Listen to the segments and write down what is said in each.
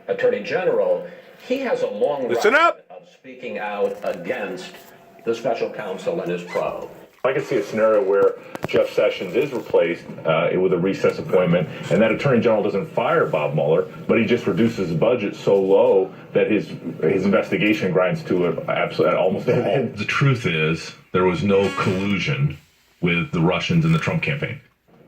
Attorney General, he has a long Listen record up. of speaking out against the special counsel and his probe. I can see a scenario where Jeff Sessions is replaced with a recess appointment, and that Attorney General doesn't fire Bob Mueller, but he just reduces his budget so low that his investigation grinds to almost a halt. The truth is, there was no collusion with the Russians in the Trump campaign.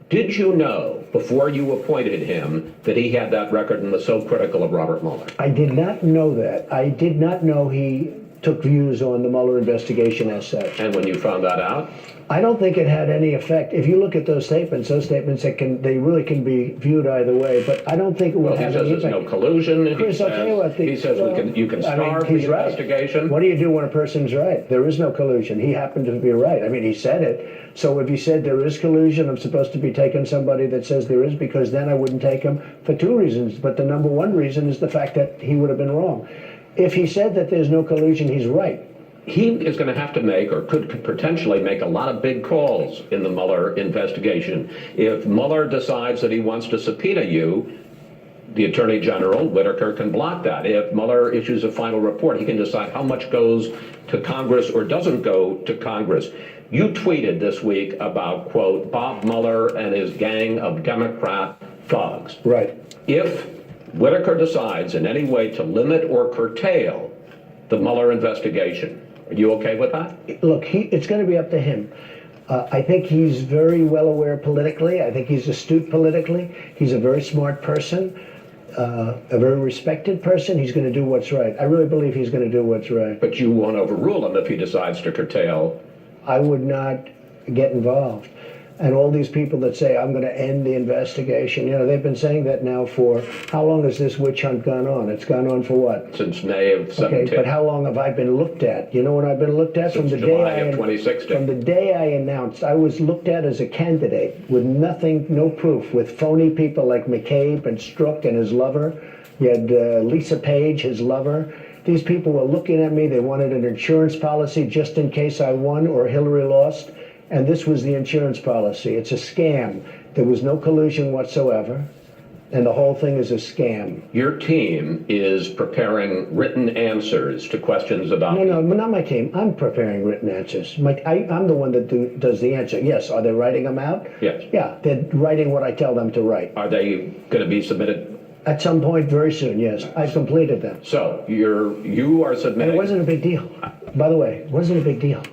Did you know, before you appointed him, that he had that record and was so critical of Robert Mueller? I did not know that. I did not know he took views on the Mueller investigation as such. And when you found that out? I don't think it had any effect. If you look at those statements they really can be viewed either way, but I don't think it would have any He says effect. there's no collusion. Chris, I'll tell you what. He says you can starve the investigation. What do you do when a person's right? There is no collusion. He happened to be right. I mean, he said it. So if he said there is collusion, I'm supposed to be taking somebody that says there is, because then I wouldn't take him for two reasons. But the number one reason is the fact that he would have been wrong. If he said that there's no collusion, he's right. He is going to have to make, or could potentially make, a lot of big calls in the Mueller investigation. If Mueller decides that he wants to subpoena you, the Attorney General, Whitaker, can block that. If Mueller issues a final report, he can decide how much goes to Congress or doesn't go to Congress. You tweeted this week about, quote, Bob Mueller and his gang of Democrat thugs. Right. If Whitaker decides in any way to limit or curtail the Mueller investigation, are you okay with that? Look, it's going to be up to him. I think he's very well aware politically. I think he's astute politically. He's a very smart person, a very respected person. He's going to do what's right. I really believe he's going to do what's right. But you won't overrule him if he decides to curtail. I would not get involved. And all these people that say, I'm going to end the investigation, they've been saying that now for, how long has this witch hunt gone on? It's gone on for what? Since May of 17. Okay, but how long have I been looked at? You know when I've been looked at? Since July of 2016. From the day I announced, I was looked at as a candidate with nothing, no proof, with phony people like McCabe and Strzok and his lover. You had Lisa Page, his lover. These people were looking at me. They wanted an insurance policy just in case I won or Hillary lost. And this was the insurance policy. It's a scam. There was no collusion whatsoever. And the whole thing is a scam. Your team is preparing written answers to questions about... No, not my team. I'm preparing written answers. I'm the one that does the answer. Yes. Are they writing them out? Yes. Yeah, they're writing what I tell them to write. Are they going to be submitted? At some point very soon, yes. I've completed them. So you are submitting... And it wasn't a big deal. By the way, it wasn't a big deal.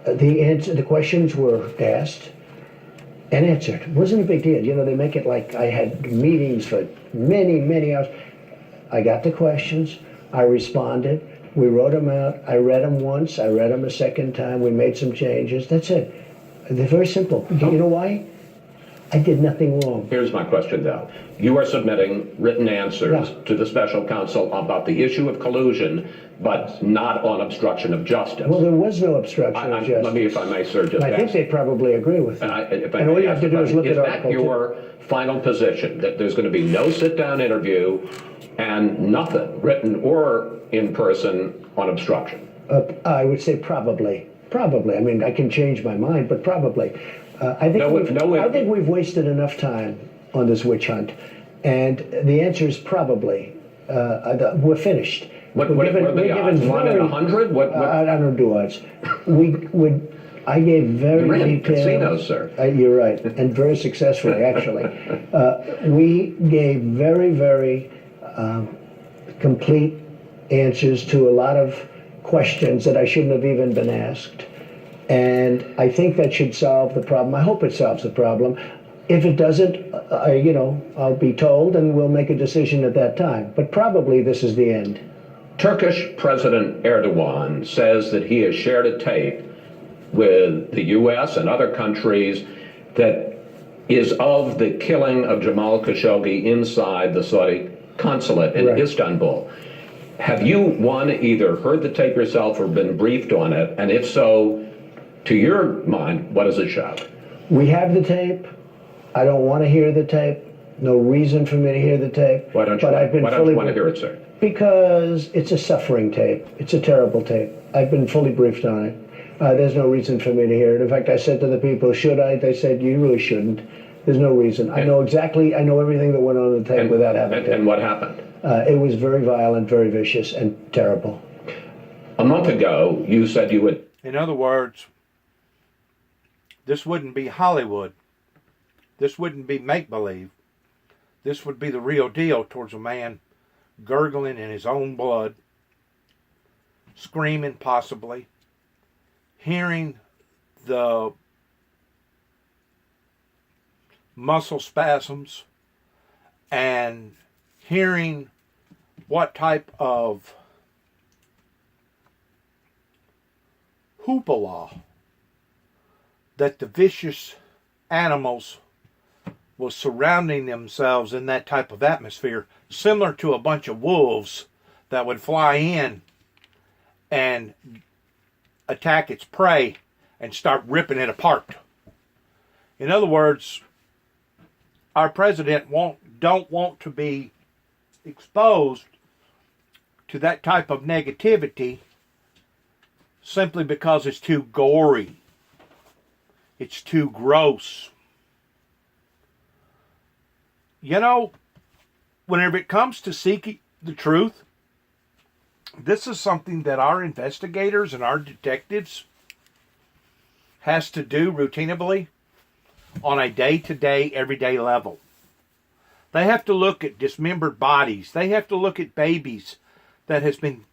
The questions were asked and answered. It wasn't a big deal. They make it like I had meetings for many, many hours. I got the questions. I responded. We wrote them out. I read them once. I read them a second time. We made some changes. That's it. They're very simple. You know why? I did nothing wrong. Here's my question, though. You are submitting written answers to the special counsel about the issue of collusion, but not on obstruction of justice. Well, there was no obstruction of justice. Let me, if I may, sir, just I think they probably agree with that. And all you have to do is look at Article 2. Is that your final position, that there's going to be no sit-down interview and nothing, written or in person, on obstruction? I would say probably. Probably. I mean, I can change my mind, but probably. I think we've wasted enough time on this witch hunt, and the answer is probably. We're finished. What are the odds? 1 in 100? I don't do odds. I gave very detailed casinos, sir. You're right, and very successfully, actually. We gave very, very complete answers to a lot of questions that I shouldn't have even been asked. And I think that should solve the problem. I hope it solves the problem. If it doesn't, I'll be told and we'll make a decision at that time. But probably this is the end. Turkish President Erdogan says that he has shared a tape with the U.S. and other countries that is of the killing of Jamal Khashoggi inside the Saudi consulate in Istanbul. Have you, one, either heard the tape yourself or been briefed on it? And if so, to your mind, what does it show? We have the tape. I don't want to hear the tape. No reason for me to hear the tape. Why don't you want to hear it, sir? Because it's a suffering tape. It's a terrible tape. I've been fully briefed on it. There's no reason for me to hear it. In fact, I said to the people, should I? They said, you really shouldn't. There's no reason. I know everything that went on the tape without having to. And what happened? It was very violent, very vicious, and terrible. A month ago, you said you would. In other words, this wouldn't be Hollywood. This wouldn't be make-believe. This would be the real deal towards a man gurgling in his own blood, screaming possibly, hearing the muscle spasms, and hearing what type of hoopla that the vicious animals was surrounding themselves in that type of atmosphere, similar to a bunch of wolves that would fly in and attack its prey and start ripping it apart. In other words, our president don't want to be exposed to that type of negativity simply because it's too gory. It's too gross. You know, whenever it comes to seeking the truth, this is something that our investigators and our detectives has to do routinely on a day-to-day, everyday level. They have to look at dismembered bodies. They have to look at babies that has been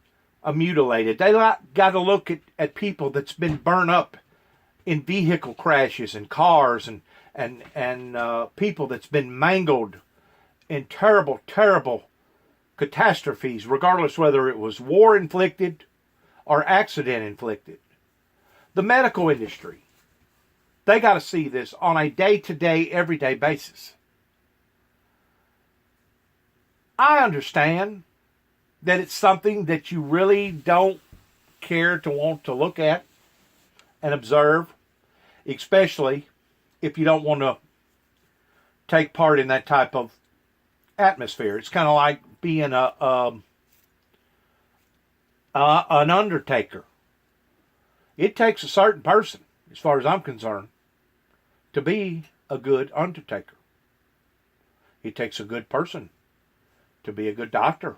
mutilated. They got to look at people that's been burned up in vehicle crashes and cars and people that's been mangled in terrible, terrible catastrophes, regardless whether it was war-inflicted or accident-inflicted. The medical industry, they got to see this on a day-to-day, everyday basis. I understand that it's something that you really don't care to want to look at and observe, especially if you don't want to take part in that type of atmosphere. It's kind of like being an undertaker. It takes a certain person, as far as I'm concerned, to be a good undertaker. It takes a good person to be a good doctor,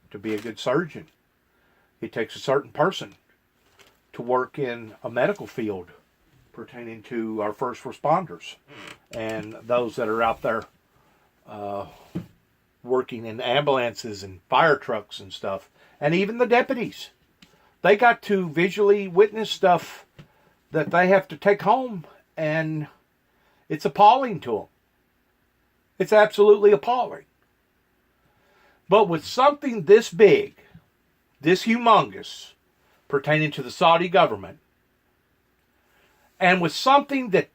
to be a good surgeon. It takes a certain person to work in a medical field pertaining to our first responders and those that are out there working in ambulances and fire trucks and stuff, and even the deputies. They got to visually witness stuff that they have to take home, and it's appalling to them. It's absolutely appalling. But with something this big, this humongous, pertaining to the Saudi government, and with something that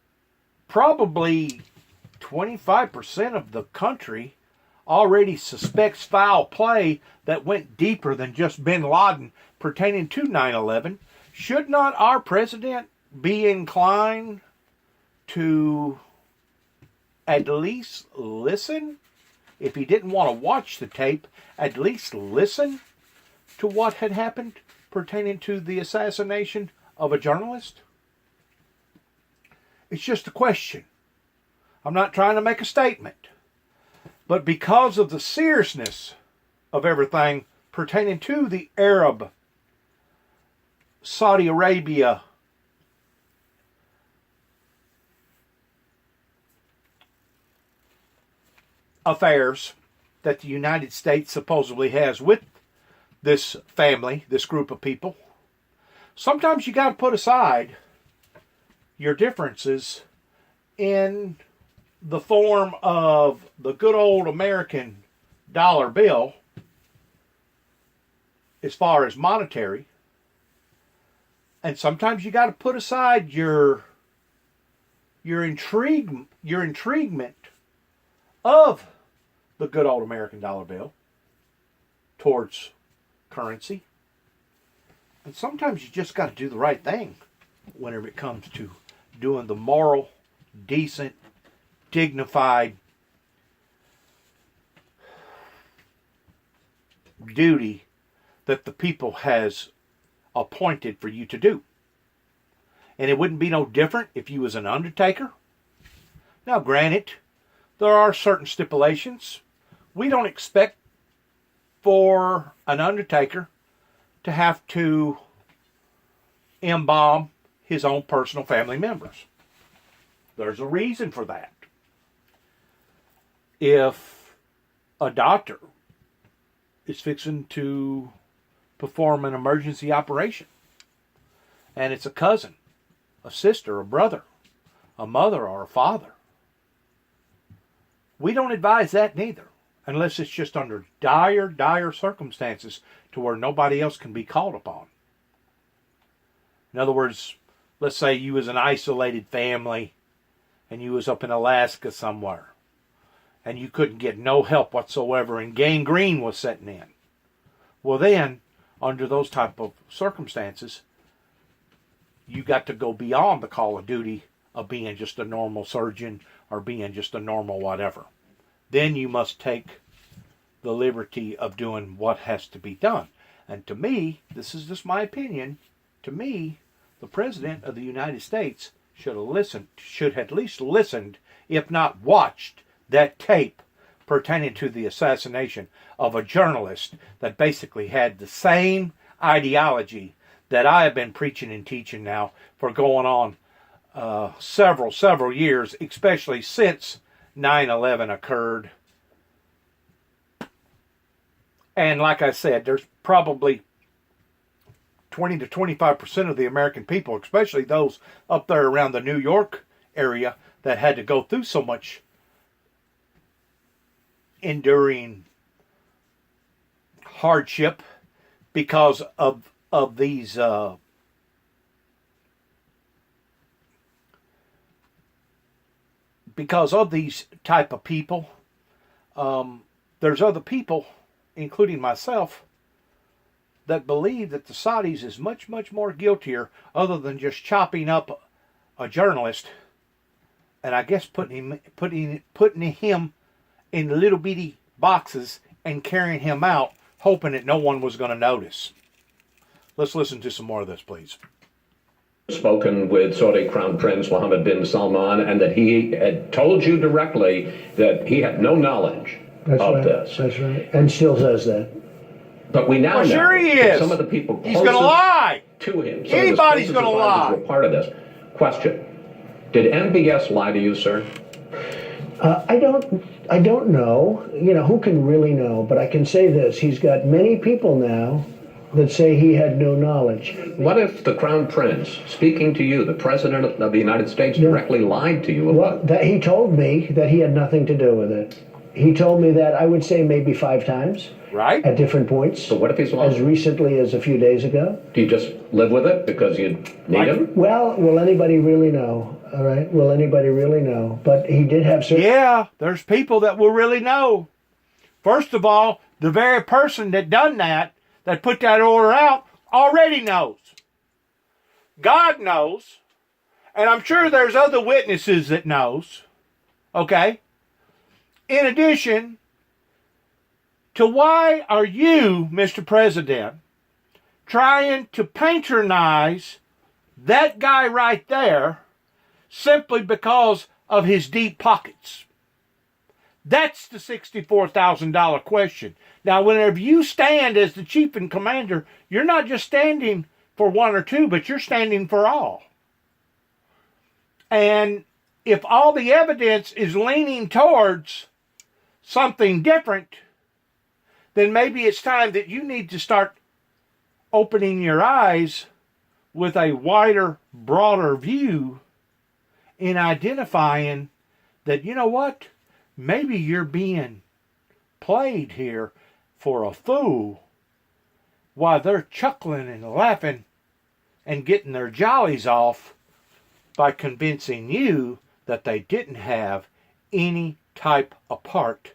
probably 25% of the country already suspects foul play that went deeper than just bin Laden pertaining to 9/11, should not our president be inclined to at least listen? If he didn't want to watch the tape, at least listen to what had happened pertaining to the assassination of a journalist? It's just a question. I'm not trying to make a statement. But because of the seriousness of everything pertaining to the Arab, Saudi Arabia, affairs that the United States supposedly has with this family, this group of people, sometimes you got to put aside your differences in the form of the good old American dollar bill as far as monetary, and sometimes you got to put aside your intriguement of the good old American dollar bill towards currency. And sometimes you just got to do the right thing whenever it comes to doing the moral, decent, dignified duty that the people has appointed for you to do. And it wouldn't be no different if you was an undertaker. Now, granted, there are certain stipulations. We don't expect for an undertaker to have to embalm his own personal family members. There's a reason for that. If a doctor is fixing to perform an emergency operation, and it's a cousin, a sister, a brother, a mother, or a father, we don't advise that neither, unless it's just under dire, dire circumstances to where nobody else can be called upon. In other words, let's say you was an isolated family and you was up in Alaska somewhere and you couldn't get no help whatsoever and gangrene was setting in. Well then, under those type of circumstances, you got to go beyond the call of duty of being just a normal surgeon or being just a normal whatever. Then you must take the liberty of doing what has to be done. And to me, this is just my opinion, to me, the President of the United States should have at least listened, if not watched, that tape pertaining to the assassination of a journalist that basically had the same ideology that I have been preaching and teaching now for going on several years, especially since 9/11 occurred. And like I said, there's probably 20 to 25% of the American people, especially those up there around the New York area, that had to go through so much enduring hardship because of these type of people. There's other people, including myself, that believe that the Saudis is much more guiltier, other than just chopping up a journalist and I guess putting him in little bitty boxes and carrying him out, hoping that no one was going to notice. Let's listen to some more of this, please. Spoken with Saudi Crown Prince Mohammed bin Salman, and that he had told you directly that he had no knowledge of this. That's right. And still says that. But we now know sure he that is. some of the people He's going to lie. to him. Anybody's going to lie. Were part of this. Question: did MBS lie to you, sir? I don't know. You know, who can really know? But I can say this: he's got many people now that say he had no knowledge. What if the Crown Prince, speaking to you, the President of the United States, directly lied to you about Well, he told me that he had nothing to do with it. He told me that, I would say, maybe 5 times. Right. At different points. So what if he's lying? As recently as a few days ago. Do you just live with it because you need him? Well, will anybody really know? All right. Will anybody really know? But he did have certain... Yeah, there's people that will really know. First of all, the very person that done that put that order out, already knows. God knows. And I'm sure there's other witnesses that knows. Okay? In addition to, why are you, Mr. President, trying to patronize that guy right there simply because of his deep pockets? That's the $64,000 question. Now, whenever you stand as the chief and commander, you're not just standing for one or two, but you're standing for all. And if all the evidence is leaning towards something different, then maybe it's time that you need to start opening your eyes with a wider, broader view in identifying that, you know what, maybe you're being played here for a fool while they're chuckling and laughing and getting their jollies off by convincing you that they didn't have any type of part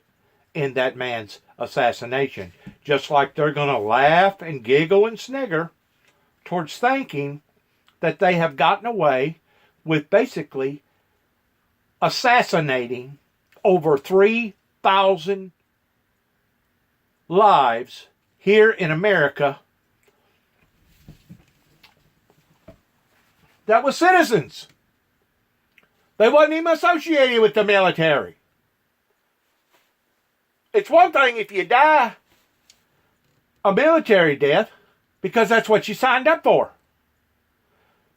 in that man's assassination. Just like they're going to laugh and giggle and snigger towards thinking that they have gotten away with basically assassinating over 3,000 lives here in America that was citizens. They wasn't even associated with the military. It's one thing if you die a military death because that's what you signed up for.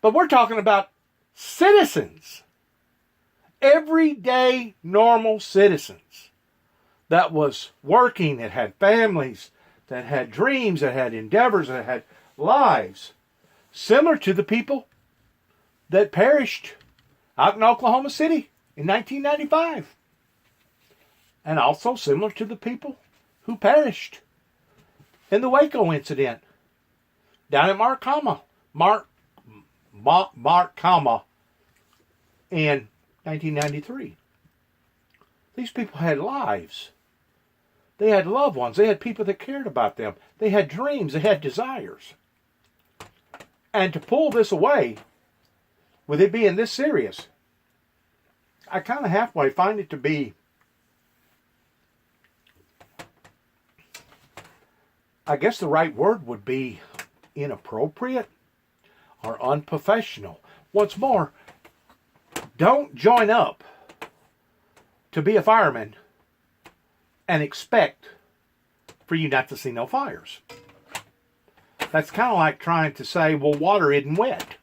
But we're talking about citizens, everyday normal citizens that was working, that had families, that had dreams, that had endeavors, that had lives, similar to the people that perished out in Oklahoma City in 1995. And also similar to the people who perished in the Waco incident down at Markhama in 1993. These people had lives. They had loved ones. They had people that cared about them. They had dreams. They had desires. And to pull this away, with it being this serious, I kind of halfway find it to be, I guess the right word would be inappropriate or unprofessional. Once more, don't join up to be a fireman and expect for you not to see no fires. That's kind of like trying to say, well, water isn't wet.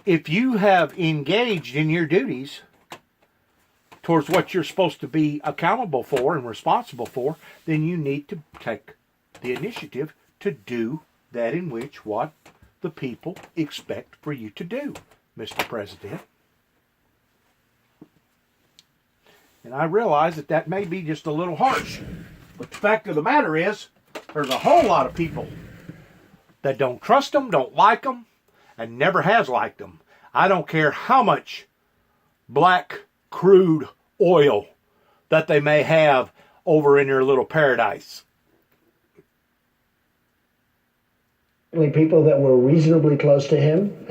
If you have engaged in your duties towards what you're supposed to be accountable for and responsible for, then you need to take the initiative to do that in which what the people expect for you to do, Mr. President. And I realize that that may be just a little harsh. But the fact of the matter is, there's a whole lot of people that don't trust them, don't like them, and never has liked them. I don't care how much black crude oil that they may have over in their little paradise. People that were reasonably close to him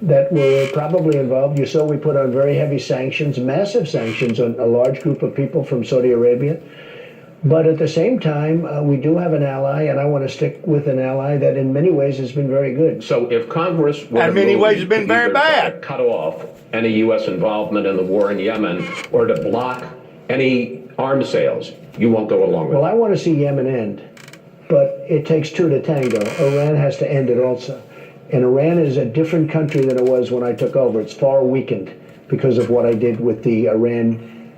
that were probably involved. You saw we put on very heavy sanctions, massive sanctions on a large group of people from Saudi Arabia. But at the same time, we do have an ally, and I want to stick with an ally that in many ways has been very good. So if Congress were in many ways has been very bad, to cut off any U.S. involvement in the war in Yemen or to block any arms sales, you won't go along with it? Well, I want to see Yemen end, but it takes two to tango. Iran has to end it also. And Iran is a different country than it was when I took over. It's far weakened because of what I did with the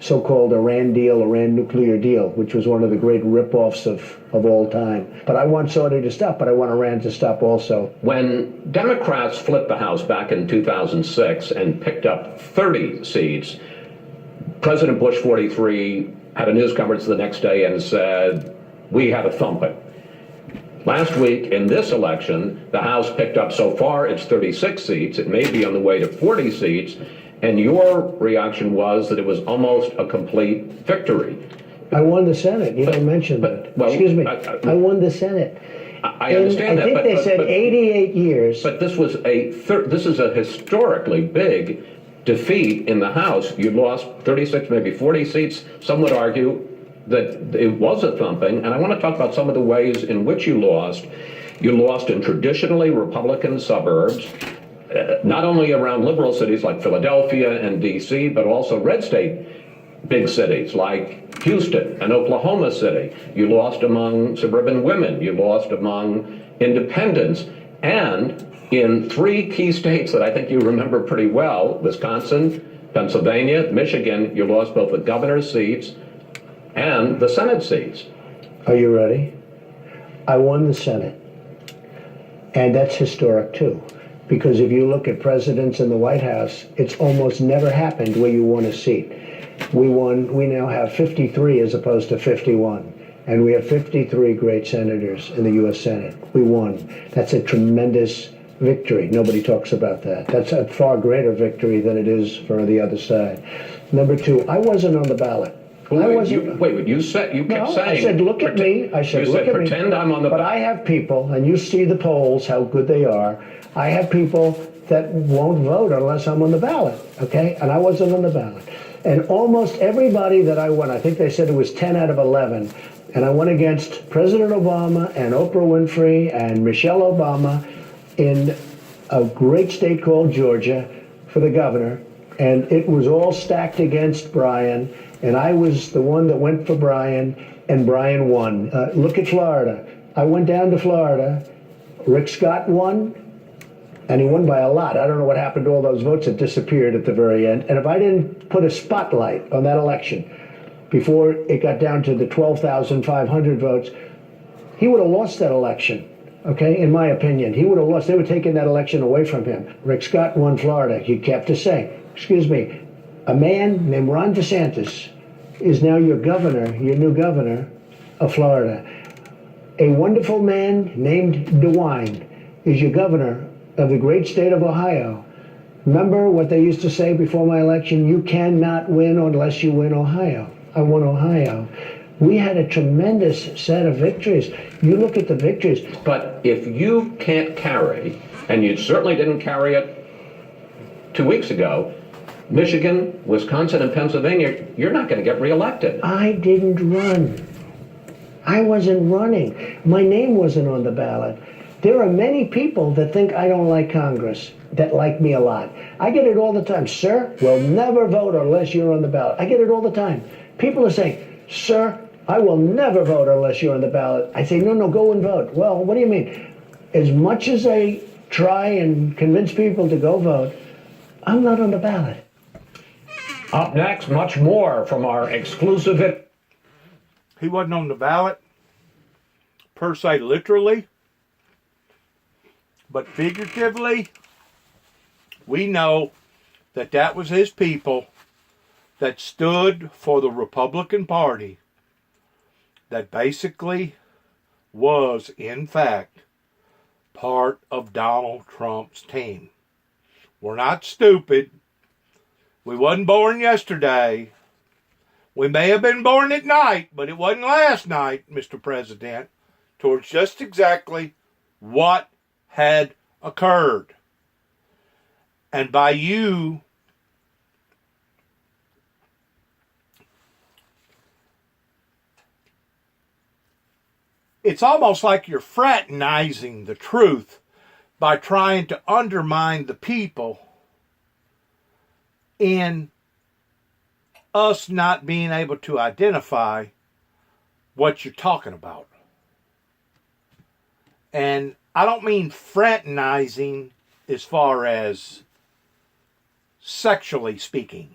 so-called Iran deal, Iran nuclear deal, which was one of the great rip-offs of all time. But I want Saudi to stop, but I want Iran to stop also. When Democrats flipped the House back in 2006 and picked up 30 seats, President Bush 43 had a news conference the next day and said, we had a thumping. Last week, in this election, the House picked up so far its 36 seats. It may be on the way to 40 seats. And your reaction was that it was almost a complete victory. I won the Senate. You don't mention that. Well, excuse me. I won the Senate. I understand that. I think they said 88 years. But this was this is a historically big defeat in the House. You lost 36, maybe 40 seats. Some would argue that it was a thumping. And I want to talk about some of the ways in which you lost. You lost in traditionally Republican suburbs. Not only around liberal cities like Philadelphia and D.C., but also red state big cities like Houston and Oklahoma City. You lost among suburban women. You lost among independents. And in 3 key states that I think you remember pretty well, Wisconsin, Pennsylvania, Michigan, you lost both the governor's seats and the Senate seats. Are you ready? I won the Senate. And that's historic, too. Because if you look at presidents in the White House, it's almost never happened where you won a seat. We now have 53 as opposed to 51. And we have 53 great senators in the U.S. Senate. We won. That's a tremendous victory. Nobody talks about that. That's a far greater victory than it is for the other side. Number 2, I wasn't on the ballot. You kept saying. I said, look at me. I said, look at me. Pretend I'm on the ballot. But I have people, and you see the polls, how good they are. I have people that won't vote unless I'm on the ballot, okay? And I wasn't on the ballot. And almost everybody that I won, I think they said it was 10 out of 11, and I went against President Obama and Oprah Winfrey and Michelle Obama in a great state called Georgia for the governor. and it was all stacked against Brian, and I was the one that went for Brian, and Brian won. Look at Florida. I went down to Florida. Rick Scott won, and he won by a lot. I don't know what happened to all those votes that disappeared at the very end. And if I didn't put a spotlight on that election before it got down to the 12,500 votes, he would have lost that election. Okay, in my opinion, he would have lost. They were taking that election away from him. Rick Scott won Florida. He kept to say, excuse me, a man named Ron DeSantis is now your governor, your new governor of Florida. A wonderful man named DeWine is your governor of the great state of Ohio. Remember what they used to say before my election? You cannot win unless you win Ohio. I won Ohio. We had a tremendous set of victories. You look at the victories. But if you can't carry, and you certainly didn't carry it 2 weeks ago, Michigan, Wisconsin, and Pennsylvania, you're not going to get reelected. I didn't run. I wasn't running. My name wasn't on the ballot. There are many people that think I don't like Congress, that like me a lot. I get it all the time. Sir, we'll never vote unless you're on the ballot. I get it all the time. People are saying, sir, I will never vote unless you're on the ballot. I say, no, go and vote. Well, what do you mean? As much as I try and convince people to go vote, I'm not on the ballot. Up next, much more from our exclusive... He wasn't on the ballot, per se, literally, but figuratively, we know that that was his people that stood for the Republican Party that basically was, in fact, part of Donald Trump's team. We're not stupid. We wasn't born yesterday. We may have been born at night, but it wasn't last night, Mr. President, towards just exactly what had occurred. And by you it's almost like you're fraternizing the truth by trying to undermine the people in us not being able to identify what you're talking about. And I don't mean fraternizing as far as sexually speaking.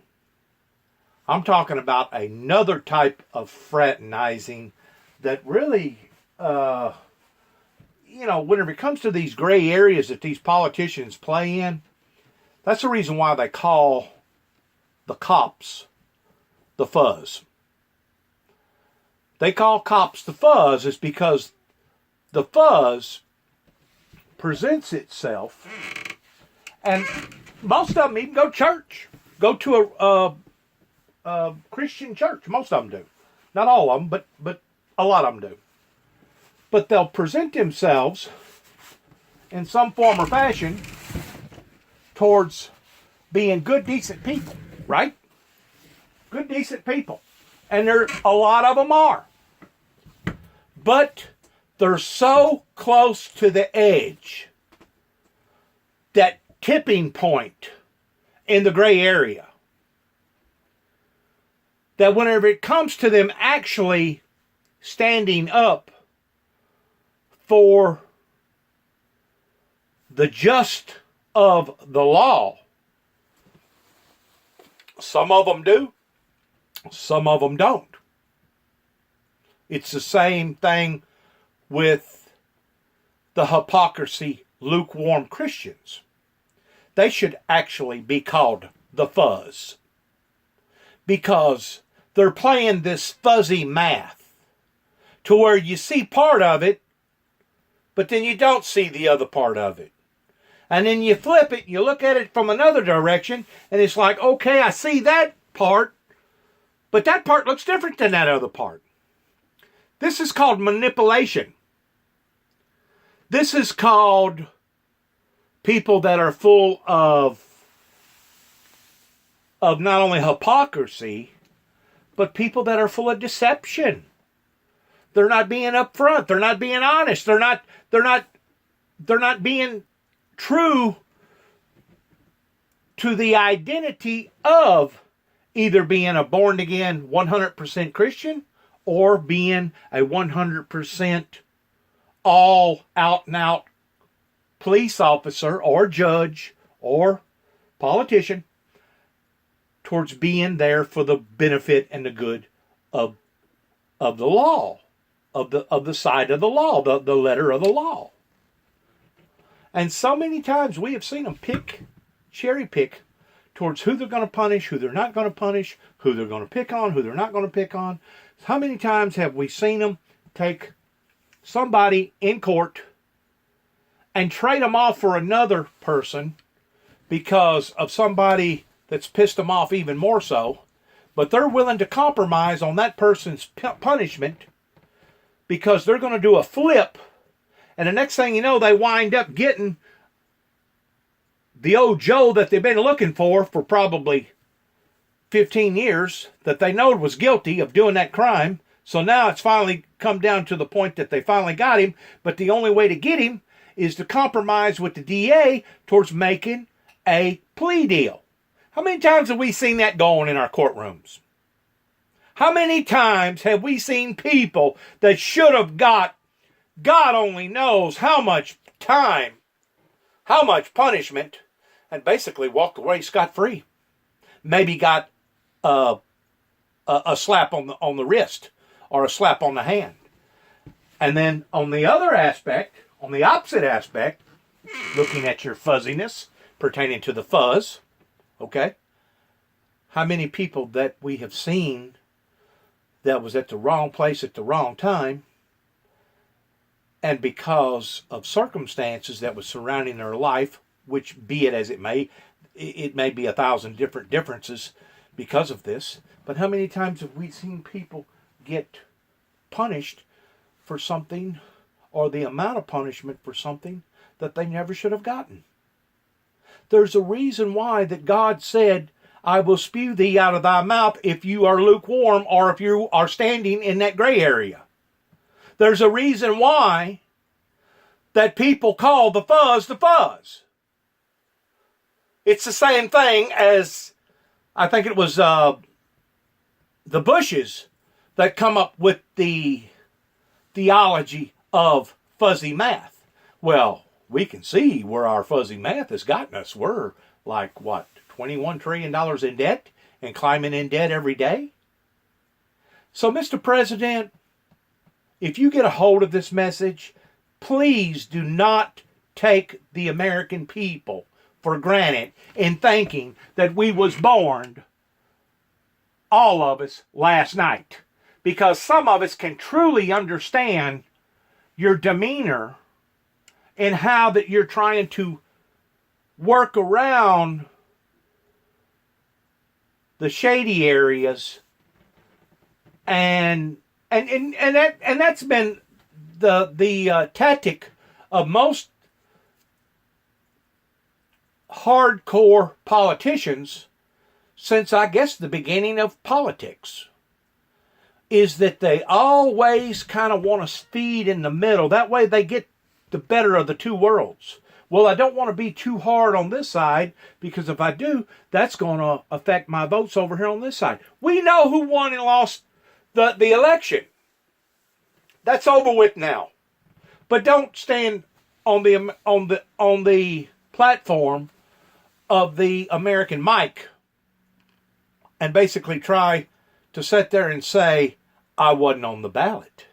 I'm talking about another type of fraternizing that really, whenever it comes to these gray areas that these politicians play in, that's the reason why they call the cops the fuzz. They call cops the fuzz is because the fuzz presents itself, and most of them even go to church, go to a Christian church. Most of them do. Not all of them, but a lot of them do. But they'll present themselves in some form or fashion towards being good, decent people, right? Good, decent people. And there, a lot of them are. But they're so close to the edge, that tipping point in the gray area, that whenever it comes to them actually standing up for the just of the law, some of them do, some of them don't. It's the same thing with the hypocrisy, lukewarm Christians. They should actually be called the fuzz, because they're playing this fuzzy math to where you see part of it, but then you don't see the other part of it. And then you flip it, you look at it from another direction, and it's like, okay, I see that part, but that part looks different than that other part. This is called manipulation. This is called people that are full of not only hypocrisy, but people that are full of deception. They're not being upfront. They're not being honest. They're not being true to the identity of either being a born-again 100% Christian or being a 100% all out-and-out police officer or judge or politician, towards being there for the benefit and the good of the law, of the side of the law, the letter of the law. And so many times we have seen them cherry pick towards who they're going to punish, who they're not going to punish, who they're going to pick on, who they're not going to pick on. How many times have we seen them take somebody in court and trade them off for another person because of somebody that's pissed them off even more so, but they're willing to compromise on that person's punishment because they're going to do a flip, and the next thing you know, they wind up getting the old Joe that they've been looking for probably 15 years, that they know was guilty of doing that crime. So now it's finally come down to the point that they finally got him, but the only way to get him is to compromise with the DA towards making a plea deal. How many times have we seen that going in our courtrooms? How many times have we seen people that should have got, God only knows how much time, how much punishment, and basically walked away scot-free? Maybe got a slap on the wrist or a slap on the hand. And then on the other aspect, on the opposite aspect, looking at your fuzziness pertaining to the fuzz, okay? How many people that we have seen that was at the wrong place at the wrong time, and because of circumstances that was surrounding their life, which be it as it may be 1,000 different differences because of this, but how many times have we seen people get punished for something, or the amount of punishment for something that they never should have gotten? There's a reason why that God said, I will spew thee out of thy mouth if you are lukewarm, or if you are standing in that gray area. There's a reason why that people call the fuzz the fuzz. It's the same thing as, I think it was the Bushes that come up with the theology of fuzzy math. Well, we can see where our fuzzy math has gotten us. We're like, what, $21 trillion in debt and climbing in debt every day? So, Mr. President, if you get a hold of this message, please do not take the American people for granted in thinking that we was born, all of us, last night. Because some of us can truly understand your demeanor and how that you're trying to work around the shady areas, and that's been the tactic of most hardcore politicians since, I guess, the beginning of politics, is that they always kind of want to feed in the middle. That way they get the better of the two worlds. Well, I don't want to be too hard on this side, because if I do, that's going to affect my votes over here on this side. We know who won and lost the election. That's over with now. But don't stand on the platform of the American mic and basically try to sit there and say, I wasn't on the ballot.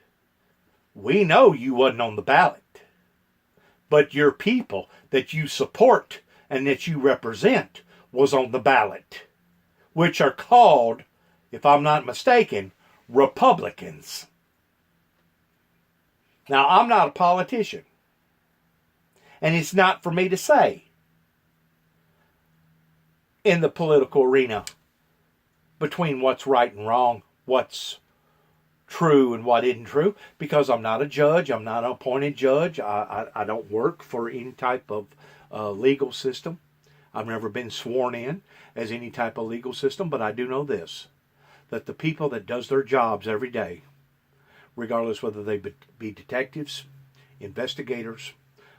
We know you wasn't on the ballot. But your people that you support and that you represent was on the ballot, which are called, if I'm not mistaken, Republicans. Now, I'm not a politician, and it's not for me to say in the political arena between what's right and wrong, what's true and what isn't true, because I'm not a judge. I'm not an appointed judge. I don't work for any type of legal system. I've never been sworn in as any type of legal system, but I do know this, that the people that does their jobs every day, regardless whether they be detectives, investigators,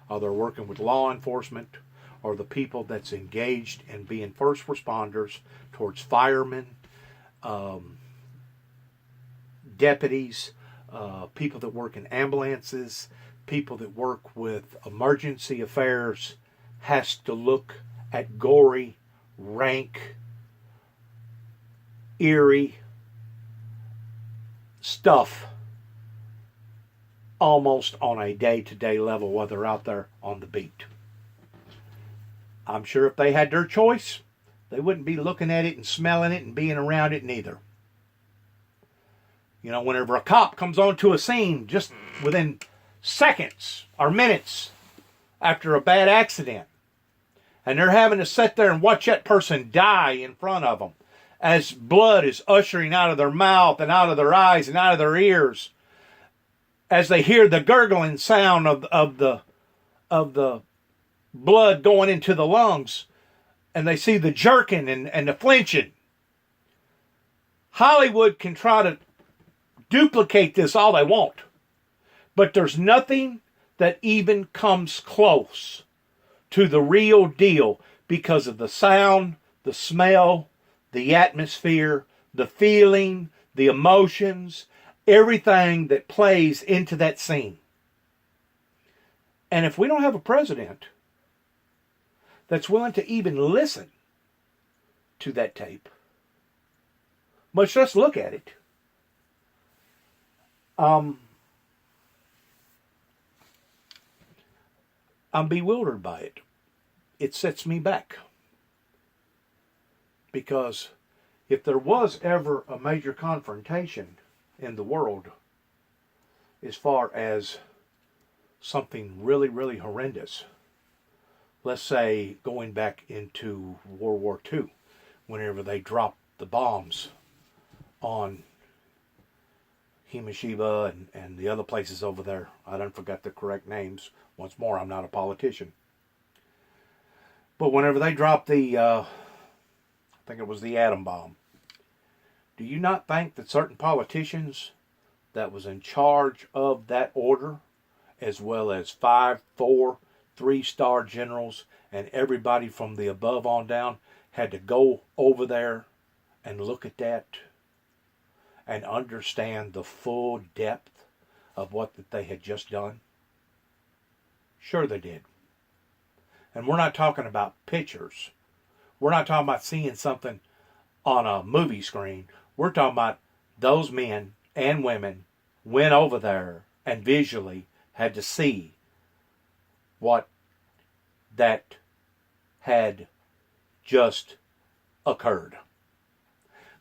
or they're working with law enforcement, are the people that's engaged in being first responders towards firemen, deputies, people that work in ambulances, people that work with emergency affairs, has to look at gory, rank, eerie stuff almost on a day-to-day level while they're out there on the beat. I'm sure if they had their choice, they wouldn't be looking at it and smelling it and being around it neither. You know, whenever a cop comes onto a scene just within seconds or minutes after a bad accident, and they're having to sit there and watch that person die in front of them as blood is ushering out of their mouth and out of their eyes and out of their ears, as they hear the gurgling sound of the blood going into the lungs, and they see the jerking and the flinching. Hollywood can try to duplicate this all they want, but there's nothing that even comes close to the real deal because of the sound, the smell, the atmosphere, the feeling, the emotions, everything that plays into that scene. And if we don't have a president that's willing to even listen to that tape, much less look at it, I'm bewildered by it. It sets me back. Because if there was ever a major confrontation in the world as far as something really, really horrendous, let's say going back into World War II, whenever they dropped the bombs on Hiroshima and the other places over there. I don't forget the correct names. Once more, I'm not a politician. But whenever they dropped I think it was the atom bomb, do you not think that certain politicians that was in charge of that order, as well as 5, 4, 3-star generals, and everybody from the above on down, had to go over there and look at that and understand the full depth of what that they had just done? Sure they did. And we're not talking about pictures. We're not talking about seeing something on a movie screen. We're talking about those men and women went over there and visually had to see what that had just occurred.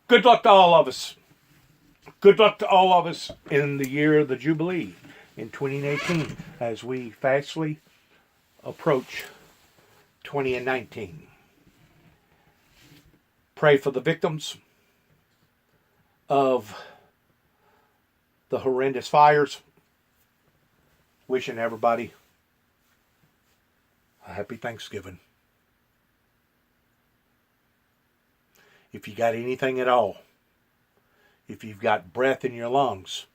Good luck to all of us. Good luck to all of us in the year of the Jubilee in 2018 as we fastly approach 2019. Pray for the victims of the horrendous fires. Wishing everybody a happy Thanksgiving. If you got anything at all, if you've got breath in your lungs,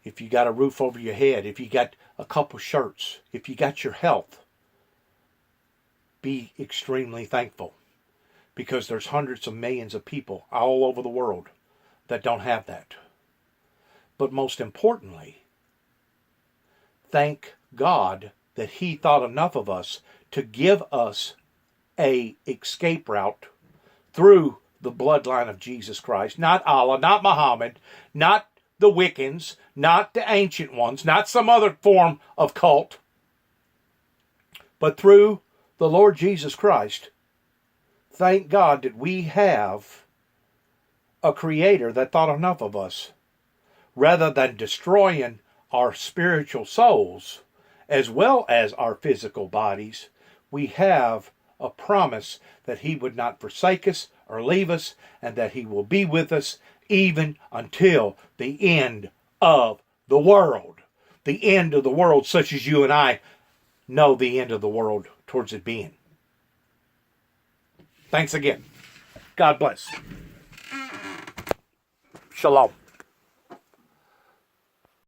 if you got a roof over your head, if you got a couple shirts, if you got your health, be extremely thankful. Because there's hundreds of millions of people all over the world that don't have that. But most importantly, thank God that He thought enough of us to give us a escape route through the bloodline of Jesus Christ. Not Allah, not Muhammad, not the Wiccans, not the ancient ones, not some other form of cult, but through the Lord Jesus Christ. Thank God that we have a Creator that thought enough of us. Rather than destroying our spiritual souls as well as our physical bodies, we have a promise that He would not forsake us or leave us, and that He will be with us even until the end of the world. The end of the world such as you and I know the end of the world towards it being. Thanks again. God bless. Shalom.